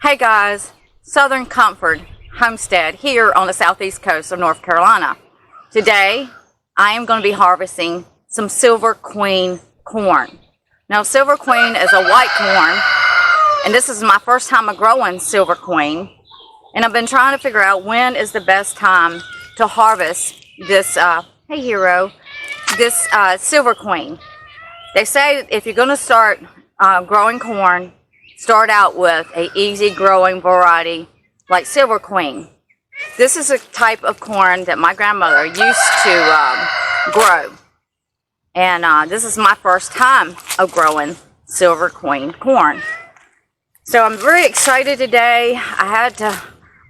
Hey guys, Southern Comfort Homestead here on the southeast coast of North Carolina. Today I am going to be harvesting some Silver Queen corn. Now Silver Queen is a white corn, and this is my first time growing Silver Queen, and I've been trying to figure out when is the best time to harvest this hey hero, this Silver Queen. They say if you're going to start growing corn, start out with a easy growing variety like Silver Queen. This is a type of corn that my grandmother used to grow, and this is my first time of growing Silver Queen corn. So I'm very excited today. I had to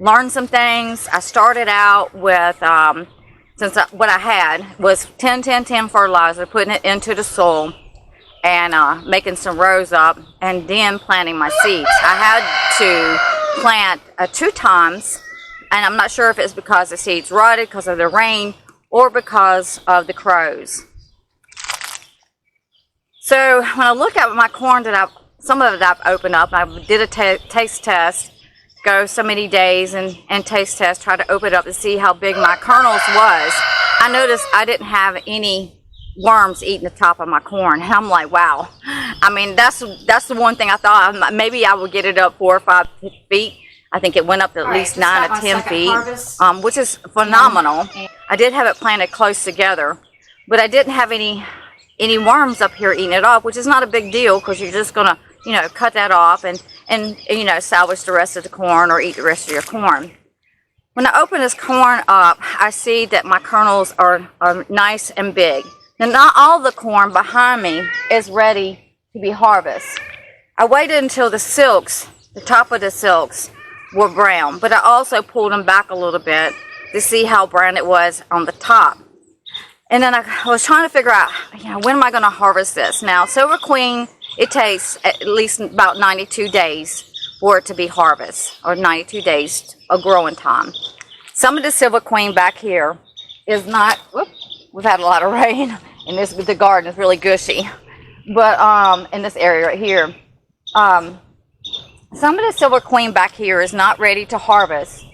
learn some things. I started out with what I had was 10-10-10 fertilizer, putting it into the soil and making some rows up, and then planting my seeds. I had to plant 2 times, and I'm not sure if it's because the seeds rotted because of the rain or because of the crows. So when I look at my corn that some of it I've opened up, I did a taste test, go so many days and taste test, try to open it up to see how big my kernels was. I noticed I didn't have any worms eating the top of my corn, and I'm like, wow. I mean, that's the one thing I thought maybe I would get it up 4 or 5 feet. I think it went up to at least 9 or 10 feet, which is phenomenal. I did have it planted close together, but I didn't have any worms up here eating it off, which is not a big deal because you're just gonna cut that off and salvage the rest of the corn or eat the rest of your corn. When I open this corn up, I see that my kernels are nice and big. Now, not all the corn behind me is ready to be harvested. I waited until the silks, the top of the silks, were brown, but I also pulled them back a little bit to see how brown it was on the top. And then I was trying to figure out, when am I going to harvest this? Now, Silver Queen, it takes at least about 92 days for it to be harvested, or 92 days of growing time. Some of the Silver Queen back here is not, we've had a lot of rain, and the garden is really gushy. But in this area right here, some of the Silver Queen back here is not ready to harvest.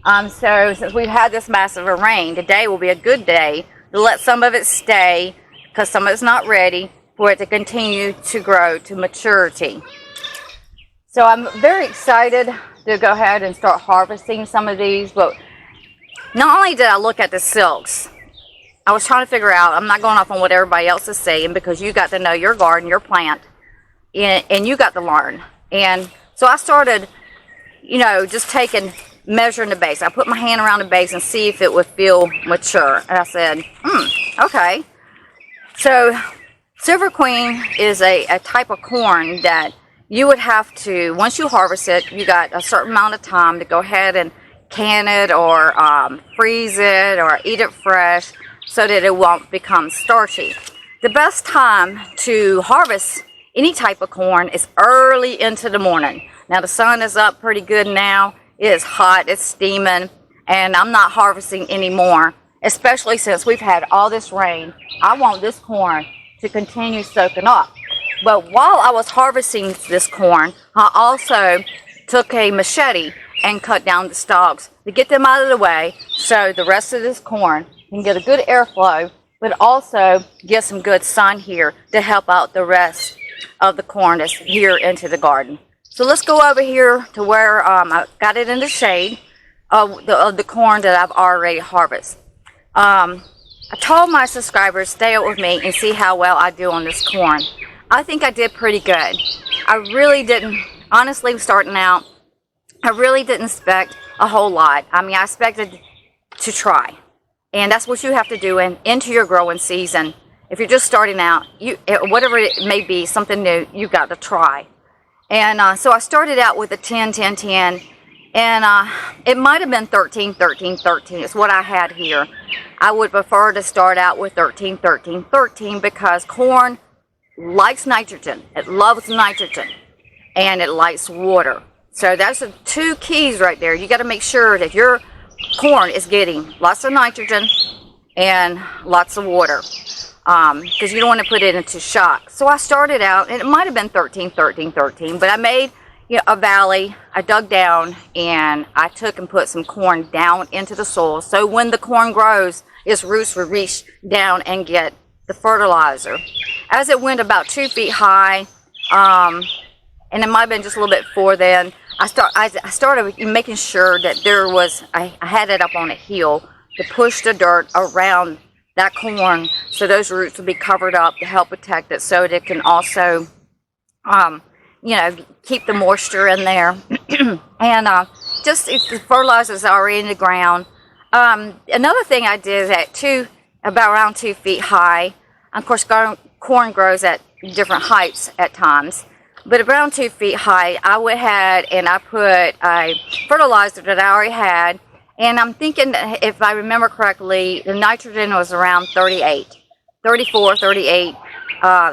So since we've had this massive rain, today will be a good day to let some of it stay, because some of it's not ready for it to continue to grow to maturity. So I'm very excited to go ahead and start harvesting some of these. But not only did I look at the silks, I was trying to figure out, I'm not going off on what everybody else is saying, because you got to know your garden, your plant, and you got to learn. And so I started, just measuring the base. I put my hand around the base and see if it would feel mature. And I said, okay. So Silver Queen is a type of corn that you would have to, once you harvest it, you got a certain amount of time to go ahead and can it or freeze it or eat it fresh, so that it won't become starchy. The best time to harvest any type of corn is early into the morning. Now the sun is up pretty good now. It is hot, it's steaming, and I'm not harvesting anymore, especially since we've had all this rain. I want this corn to continue soaking up. But while I was harvesting this corn, I also took a machete and cut down the stalks to get them out of the way, so the rest of this corn can get a good airflow, but also get some good sun here to help out the rest of the corn that's here into the garden. So let's go over here to where I got it in the shade of the corn that I've already harvested. I told my subscribers stay up with me and see how well I do on this corn. I think I did pretty good. I really didn't, honestly, starting out, I really didn't expect a whole lot. I mean, I expected to try. And that's what you have to do into your growing season. If you're just starting out, whatever it may be, something new, you got to try. And so I started out with a 10-10-10, and it might have been 13-13-13. It's what I had here. I would prefer to start out with 13-13-13 because corn likes nitrogen. It loves nitrogen, and it likes water. So that's the 2 keys right there. You got to make sure that your corn is getting lots of nitrogen and lots of water. because you don't want to put it into shock. So I started out, and it might have been 13, 13, 13, but I made a valley. I dug down and I took and put some corn down into the soil. So when the corn grows, its roots would reach down and get the fertilizer. As it went about 2 feet high, and it might have been just a little bit before then, I started making sure that I had it up on a hill to push the dirt around that corn so those roots would be covered up to help protect it, so that it can also keep the moisture in there. And just if the fertilizer is already in the ground. Another thing I did is about around 2 feet high. Of course, corn grows at different heights at times, but around 2 feet high, I went ahead and I put a fertilizer that I already had. And I'm thinking, if I remember correctly, the nitrogen was around 34, 38.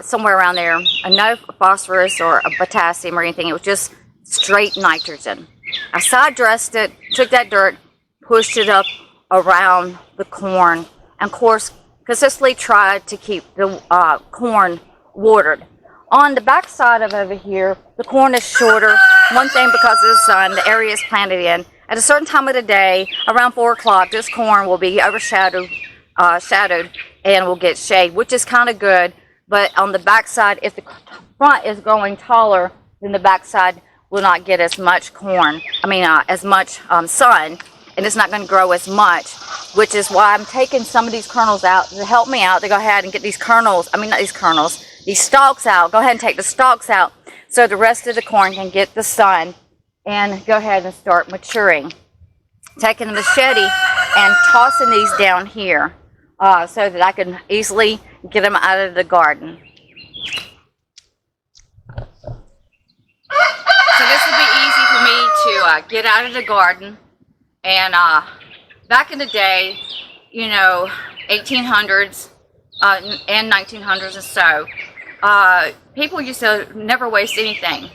Somewhere around there. No phosphorus or potassium or anything. It was just straight nitrogen. I side dressed it, took that dirt, pushed it up around the corn, and of course consistently tried to keep the corn watered. On the back side of over here, the corn is shorter. One thing, because of the sun, the area is planted in. At a certain time of the day, around 4 o'clock, this corn will be shadowed and will get shade, which is kind of good. But on the back side, if the front is growing taller, then the back side will not get as much as much sun, and it's not going to grow as much, which is why I'm taking some of these kernels out to help me out to go ahead and get these these stalks out. Go ahead and take the stalks out so the rest of the corn can get the sun and go ahead and start maturing. Taking the machete and tossing these down here so that I can easily get them out of the garden. So this will be easy for me to get out of the garden. And back in the day, 1800s and 1900s or so, people used to never waste anything.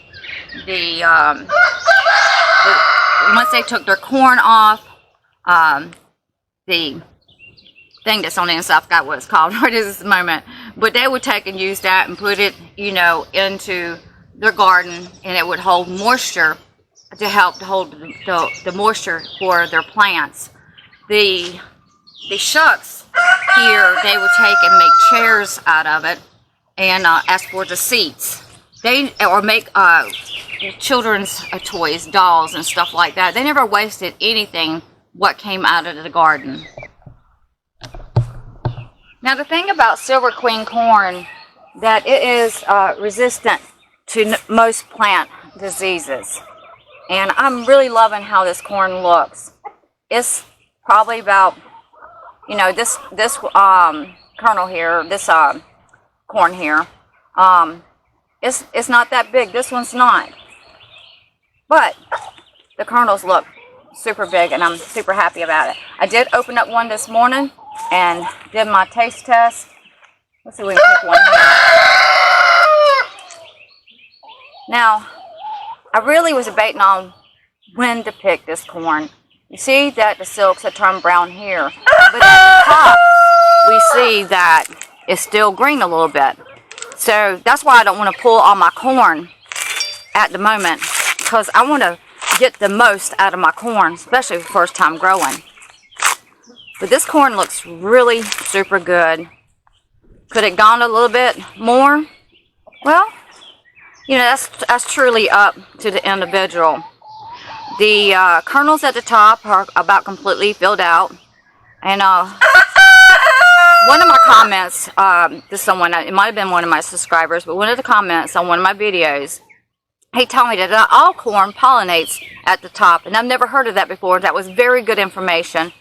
Once they took their corn off, the thing that's on the inside, I forgot what it's called right at this moment, but they would take and use that and put it, into their garden, and it would hold moisture to help to hold the moisture for their plants. The shucks here, they would take and make chairs out of it, and as for the seats, or make children's toys, dolls and stuff like that. They never wasted anything what came out of the garden. Now the thing about Silver Queen corn, that it is resistant to most plant diseases. And I'm really loving how this corn looks. It's probably about, this kernel here, this corn here, it's not that big. This one's not. But the kernels look super big, and I'm super happy about it. I did open up one this morning and did my taste test. Let's see if we can pick one here. Now, I really was debating on when to pick this corn. You see that the silks have turned brown here, but at the top we see that it's still green a little bit. So that's why I don't want to pull all my corn at the moment, because I want to get the most out of my corn, especially the first time growing. But this corn looks really super good. Could it gone a little bit more? Well, that's truly up to the individual. The kernels at the top are about completely filled out. And one of my comments to someone, it might have been one of my subscribers, but one of the comments on one of my videos, he told me that not all corn pollinates at the top. And I've never heard of that before. That was very good information.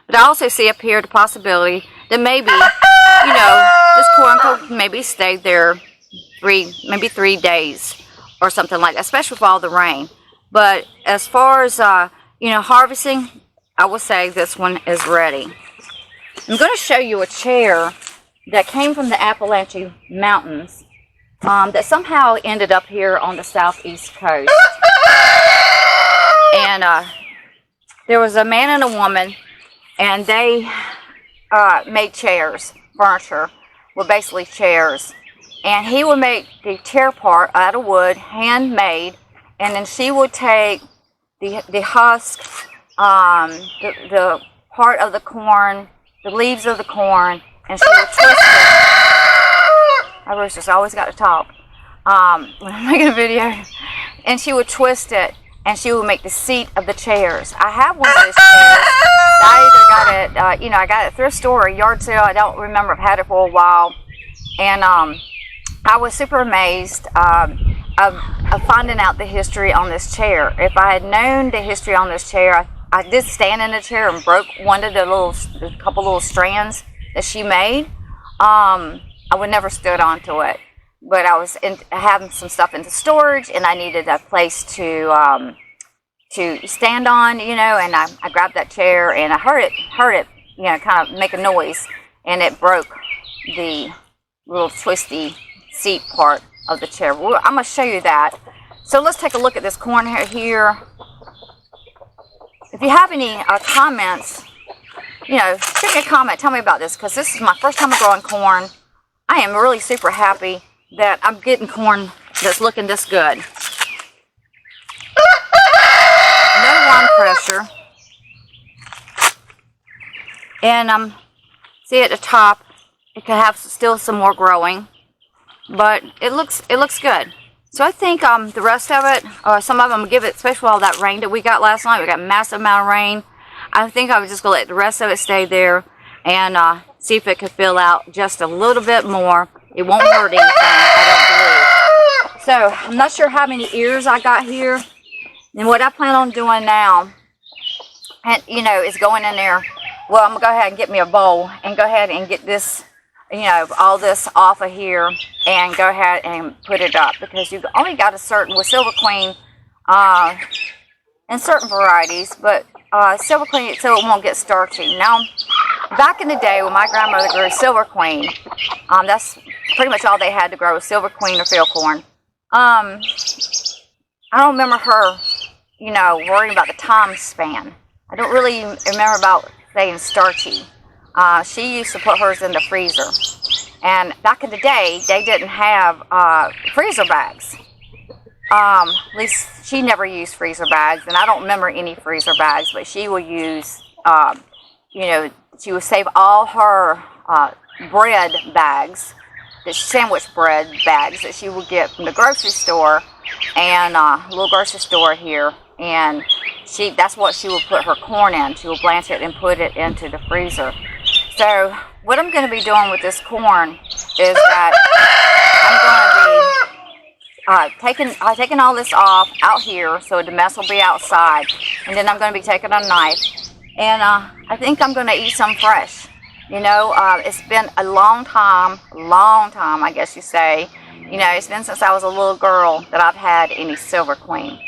But I also see up here the possibility that maybe, this corn could maybe stay there maybe 3 days or something like that, especially with all the rain. But as far as, harvesting, I would say this one is ready. I'm going to show you a chair that came from the Appalachian Mountains that somehow ended up here on the southeast coast. And there was a man and a woman, and they made chairs, furniture, were basically chairs. And he would make the chair part out of wood, handmade, and then she would take the husk, the part of the corn, the leaves of the corn, and she would twist it. My rooster's always got to talk when I'm making a video. And she would twist it, and she would make the seat of the chairs. I have one of those chairs. I either got it, I got it at a thrift store or a yard sale. I don't remember. I've had it for a while. And I was super amazed of finding out the history on this chair. If I had known the history on this chair, I did stand in the chair and broke one of the couple little strands that she made. I would never stood onto it. But I was having some stuff into storage, and I needed a place to stand on, and I grabbed that chair, and I heard it, kind of make a noise, and it broke the little twisty seat part of the chair. Well, I'm going to show you that. So let's take a look at this corn here. If you have any comments, shoot me a comment. Tell me about this, because this is my first time growing corn. I am really super happy that I'm getting corn that's looking this good. No worm pressure. And see at the top, it could have still some more growing, but it looks good. So I think the rest of it, or some of them, give it, especially all that rain that we got last night. We got a massive amount of rain. I think I was just gonna let the rest of it stay there and see if it could fill out just a little bit more. It won't hurt anything, I don't believe. So I'm not sure how many ears I got here. And what I plan on doing now, and is going in there. Well, I'm gonna go ahead and get me a bowl and go ahead and get this, all this off of here, and go ahead and put it up, because you've only got a certain, with Silver Queen, and certain varieties, but Silver Queen, so it won't get starchy. Now, back in the day when my grandmother grew Silver Queen, that's pretty much all they had to grow was Silver Queen or field corn. I don't remember her, worrying about the time span. I don't really remember about saying starchy. She used to put hers in the freezer. And back in the day, they didn't have freezer bags. At least she never used freezer bags, and I don't remember any freezer bags, but she will use, she would save all her bread bags, the sandwich bread bags that she would get from the grocery store, and a little grocery store here, and that's what she would put her corn in. She would blanch it and put it into the freezer. So what I'm going to be doing with this corn is that I'm going to be taking all this off out here, so the mess will be outside, and then I'm going to be taking a knife, and I think I'm going to eat some fresh. It's been a long time, I guess you say. It's been since I was a little girl that I've had any Silver Queen.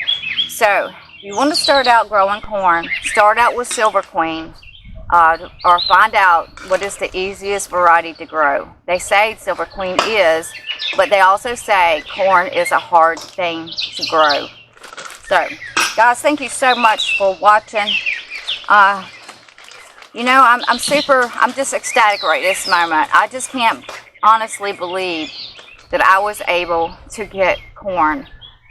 So if you want to start out growing corn, start out with Silver Queen, or find out what is the easiest variety to grow. They say Silver Queen is, but they also say corn is a hard thing to grow. So, guys, thank you so much for watching. I'm just ecstatic right this moment. I just can't honestly believe that I was able to get corn.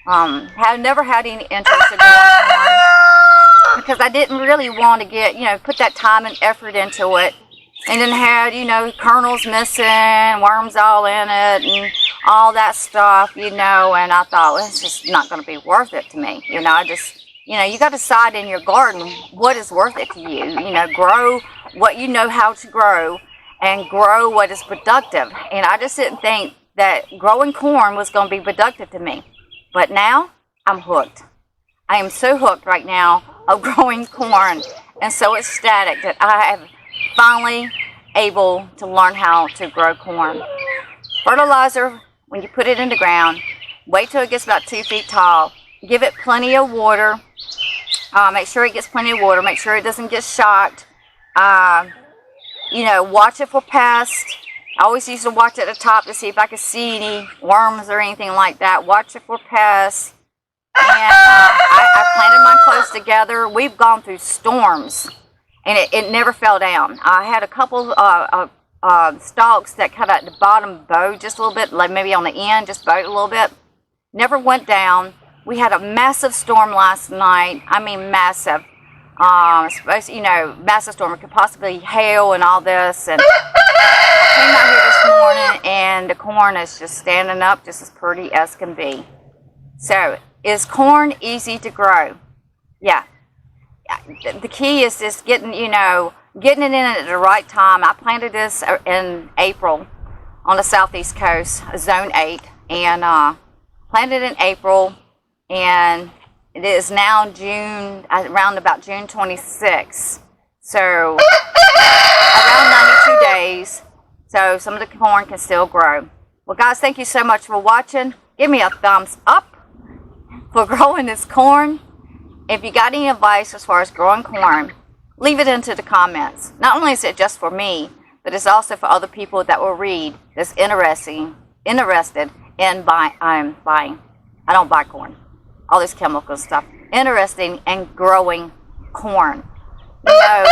Have never had any interest in growing corn, because I didn't really want to get, put that time and effort into it, and then had, kernels missing, worms all in it, and all that stuff, and I thought, well, it's just not going to be worth it to me. You got to decide in your garden what is worth it to you. Grow what you know how to grow, and grow what is productive. And I just didn't think that growing corn was going to be productive to me. But now, I'm hooked. I am so hooked right now of growing corn, and so ecstatic that I am finally able to learn how to grow corn. Fertilizer, when you put it in the ground, wait till it gets about 2 feet tall. Give it plenty of water. Make sure it gets plenty of water. Make sure it doesn't get shocked. Watch it for pests. I always used to watch at the top to see if I could see any worms or anything like that. Watch it for pests. And I planted mine close together. We've gone through storms, and it never fell down. I had a couple stalks that cut at the bottom, bowed just a little bit, like maybe on the end, just bowed a little bit. Never went down. We had a massive storm last night. I mean, massive. Massive storm. It could possibly hail and all this. And I came out here this morning, and the corn is just standing up, just as pretty as can be. So, is corn easy to grow? Yeah. The key is just getting it in at the right time. I planted this in April on the southeast coast, zone 8, and planted in April, and it is now June, around about June 26th. So around 92 days. So some of the corn can still grow. Well, guys, thank you so much for watching. Give me a thumbs up for growing this corn. If you got any advice as far as growing corn, leave it into the comments. Not only is it just for me, but it's also for other people that will read that's interested in buying. I don't buy corn. All this chemical stuff. Interesting in growing corn. Just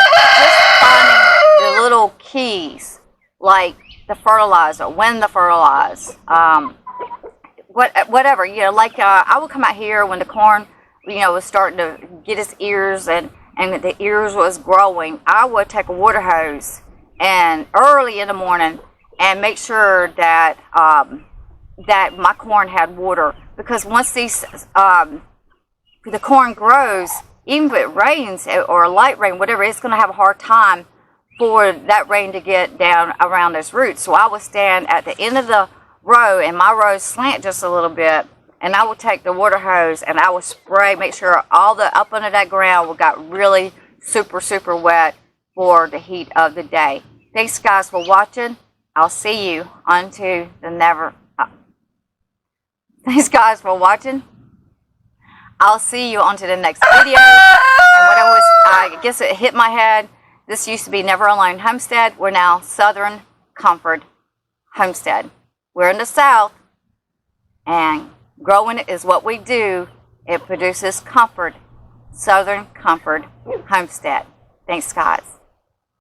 finding the little keys, like the fertilizer, when to fertilize, whatever. I would come out here when the corn, was starting to get its ears and the ears was growing. I would take a water hose and early in the morning and make sure that that my corn had water, because once the corn grows, even if it rains or a light rain, whatever, it's going to have a hard time for that rain to get down around those roots. So I would stand at the end of the row, and my rows slant just a little bit, and I would take the water hose and I would spray, make sure all the up under that ground got really super, super wet for the heat of the day. Thanks, guys, for watching. I'll see you onto the never. Thanks, guys, for watching. I'll see you onto the next video. And what I guess it hit my head. This used to be Never Alone Homestead. We're now Southern Comfort Homestead. We're in the South, and growing is what we do. It produces comfort. Southern Comfort Homestead. Thanks, guys.